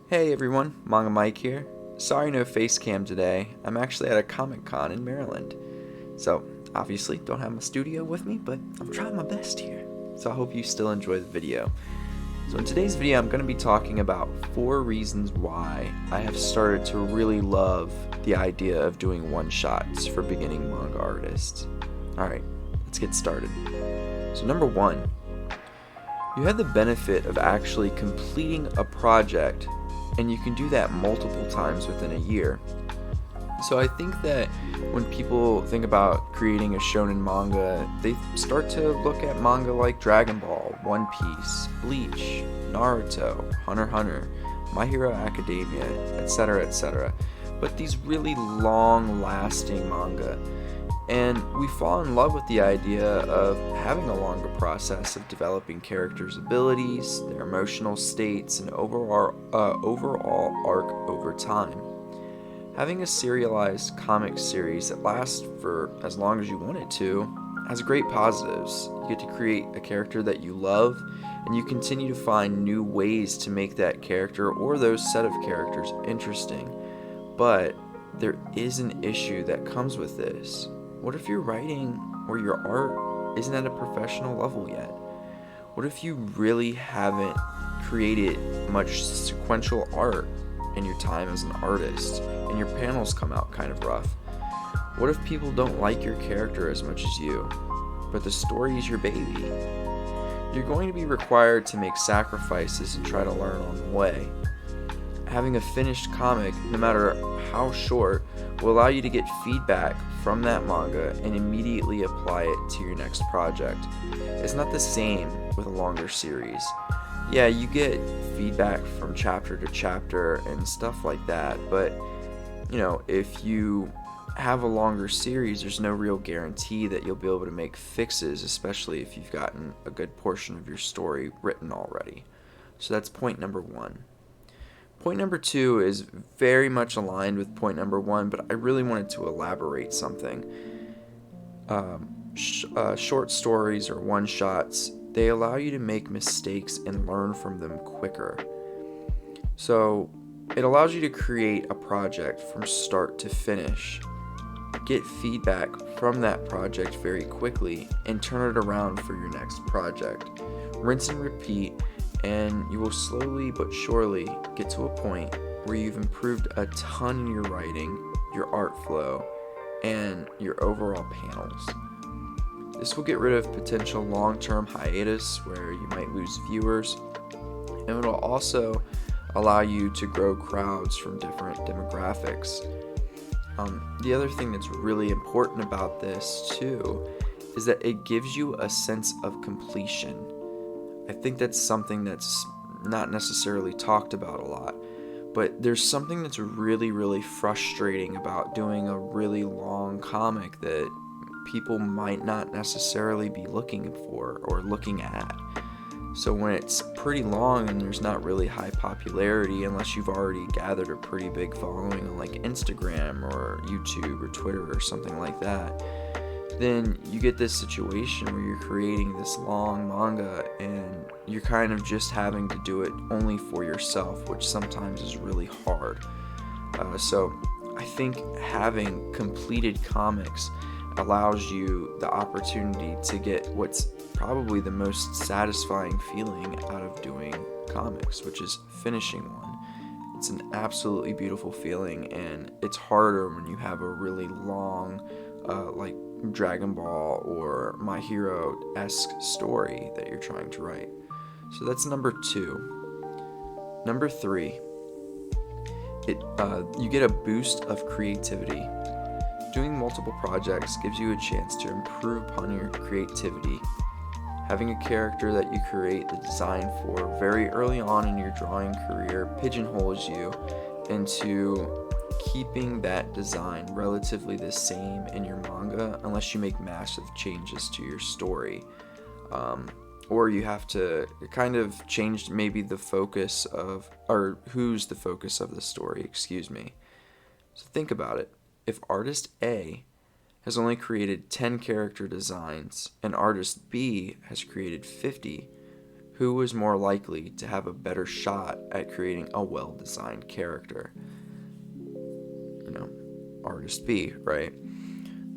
Hey everyone, Manga Mike here. Sorry no face cam today. I'm actually at a Comic Con in Maryland. So, obviously, don't have my studio with me, but I'm trying my best here. So I hope you still enjoy the video. So in today's video, I'm going to be talking about 4 reasons why I have started to really love the idea of doing one-shots for beginning manga artists. Alright, let's get started. So number 1, you have the benefit of actually completing a project, and you can do that multiple times within a year. So I think that when people think about creating a shonen manga, they start to look at manga like Dragon Ball, One Piece, Bleach, Naruto, Hunter x Hunter, My Hero Academia, etc., etc. But these really long-lasting manga. And we fall in love with the idea of having a longer process of developing characters' abilities, their emotional states, and overall arc over time. Having a serialized comic series that lasts for as long as you want it to has great positives. You get to create a character that you love, and you continue to find new ways to make that character or those set of characters interesting. But there is an issue that comes with this. What if your writing or your art isn't at a professional level yet? What if you really haven't created much sequential art in your time as an artist, and your panels come out kind of rough? What if people don't like your character as much as you, but the story is your baby? You're going to be required to make sacrifices and try to learn on the way. Having a finished comic, no matter how short, will allow you to get feedback from that manga and immediately apply it to your next project. It's not the same with a longer series. Yeah, you get feedback from chapter to chapter and stuff like that, but if you have a longer series, there's no real guarantee that you'll be able to make fixes, especially if you've gotten a good portion of your story written already. So that's point number 1. Point number 2 is very much aligned with point number 1, but I really wanted to elaborate something. Short stories or one-shots, they allow you to make mistakes and learn from them quicker. So it allows you to create a project from start to finish, get feedback from that project very quickly, and turn it around for your next project. Rinse and repeat, and you will slowly but surely get to a point where you've improved a ton in your writing, your art flow, and your overall panels. This will get rid of potential long-term hiatus where you might lose viewers, and it will also allow you to grow crowds from different demographics. The other thing that's really important about this too is that it gives you a sense of completion. I think that's something that's not necessarily talked about a lot, but there's something that's really, really frustrating about doing a really long comic that people might not necessarily be looking for or looking at. So when it's pretty long and there's not really high popularity, unless you've already gathered a pretty big following on like Instagram or YouTube or Twitter or something like that, then you get this situation where you're creating this long manga and you're kind of just having to do it only for yourself, which sometimes is really hard. So I think having completed comics allows you the opportunity to get what's probably the most satisfying feeling out of doing comics, which is finishing one. It's an absolutely beautiful feeling, and it's harder when you have a really long, like Dragon Ball or My Hero-esque story that you're trying to write. So that's number 2. Number 3, you get a boost of creativity. Doing multiple projects gives you a chance to improve upon your creativity. Having a character that you create the design for very early on in your drawing career pigeonholes you into keeping that design relatively the same in your manga unless you make massive changes to your story. Or you have to kind of change maybe the focus of, or who's the focus of the story, So think about it. If artist A has only created 10 character designs and artist B has created 50, who is more likely to have a better shot at creating a well-designed character? Artist B, right?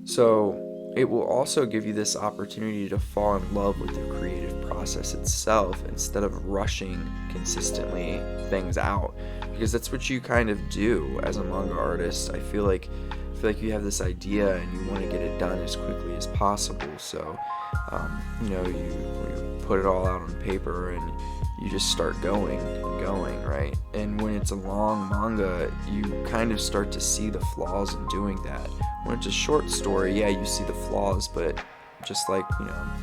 So it will also give you this opportunity to fall in love with the creative process itself instead of rushing consistently things out, because that's what you kind of do as a manga artist. I feel like you have this idea and you want to get it done as quickly as possible. So you put it all out on paper and you just start going, right? And when it's a long manga, you kind of start to see the flaws in doing that. When it's a short story, yeah, you see the flaws, but just like,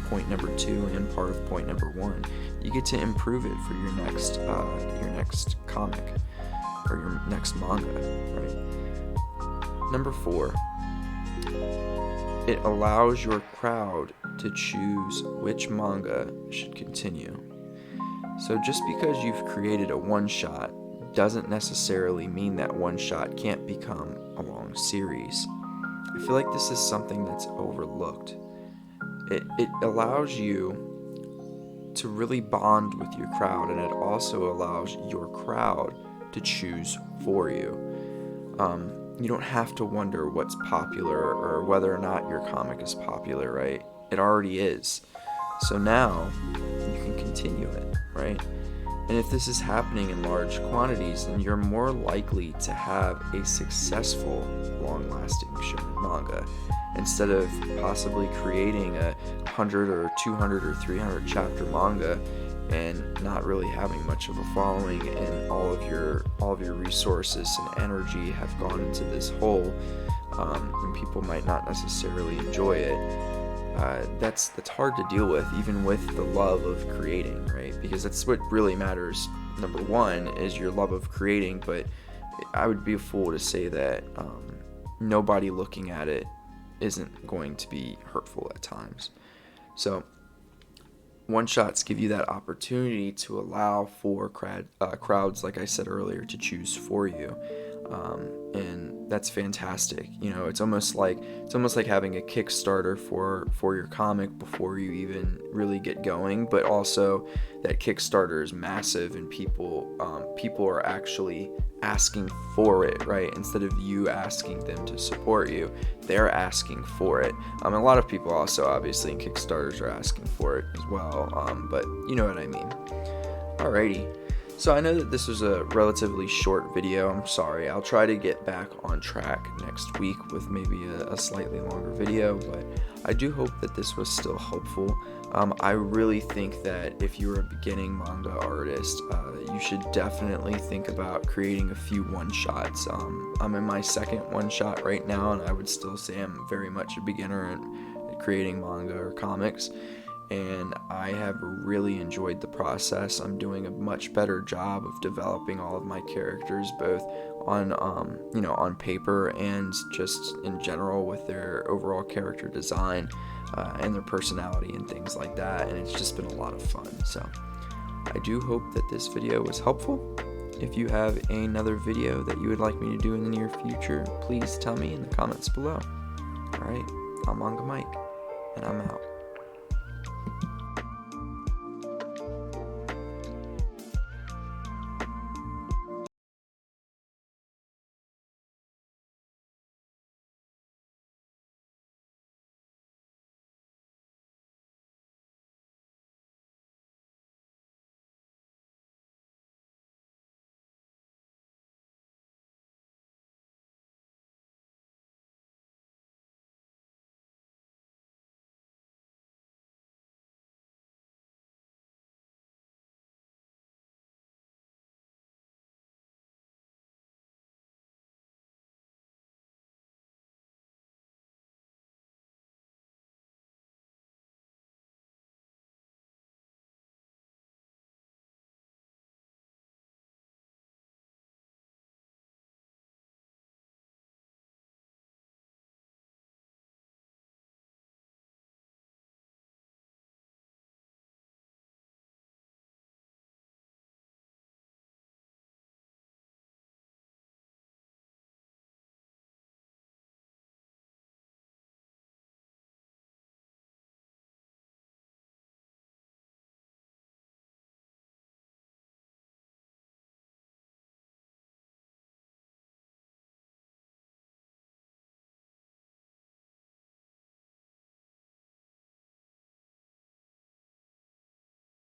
point number 2 and part of point number 1, you get to improve it for your next comic or your next manga, right? Number 4, it allows your crowd to choose which manga should continue. So just because you've created a one-shot doesn't necessarily mean that one-shot can't become a long series. I feel like this is something that's overlooked. It allows you to really bond with your crowd, and it also allows your crowd to choose for you. You don't have to wonder what's popular or whether or not your comic is popular, right? It already is. So now you can continue it, right? And if this is happening in large quantities, then you're more likely to have a successful, long-lasting shonen manga, instead of possibly creating a 100 or 200 or 300 chapter manga and not really having much of a following, and all of your resources and energy have gone into this hole, and people might not necessarily enjoy it. That's hard to deal with, even with the love of creating, right? Because that's what really matters. Number 1 is your love of creating, but I would be a fool to say that nobody looking at it isn't going to be hurtful at times. So one-shots give you that opportunity to allow for crowds, like I said earlier, to choose for you. And that's fantastic. It's almost like having a Kickstarter for your comic before you even really get going, but also that Kickstarter is massive and people are actually asking for it, right? Instead of you asking them to support you, they're asking for it. A lot of people also obviously in Kickstarters are asking for it as well, but you know what I mean. Alrighty. So I know that this was a relatively short video. I'm sorry. I'll try to get back on track next week with maybe a slightly longer video, but I do hope that this was still helpful. I really think that if you're a beginning manga artist, you should definitely think about creating a few one-shots. I'm in my second one-shot right now, and I would still say I'm very much a beginner at creating manga or comics. And I have really enjoyed the process. I'm doing a much better job of developing all of my characters, both on paper and just in general with their overall character design and their personality and things like that. And it's just been a lot of fun. So I do hope that this video was helpful. If you have another video that you would like me to do in the near future, please tell me in the comments below. Alright, I'm Manga Mike, and I'm out.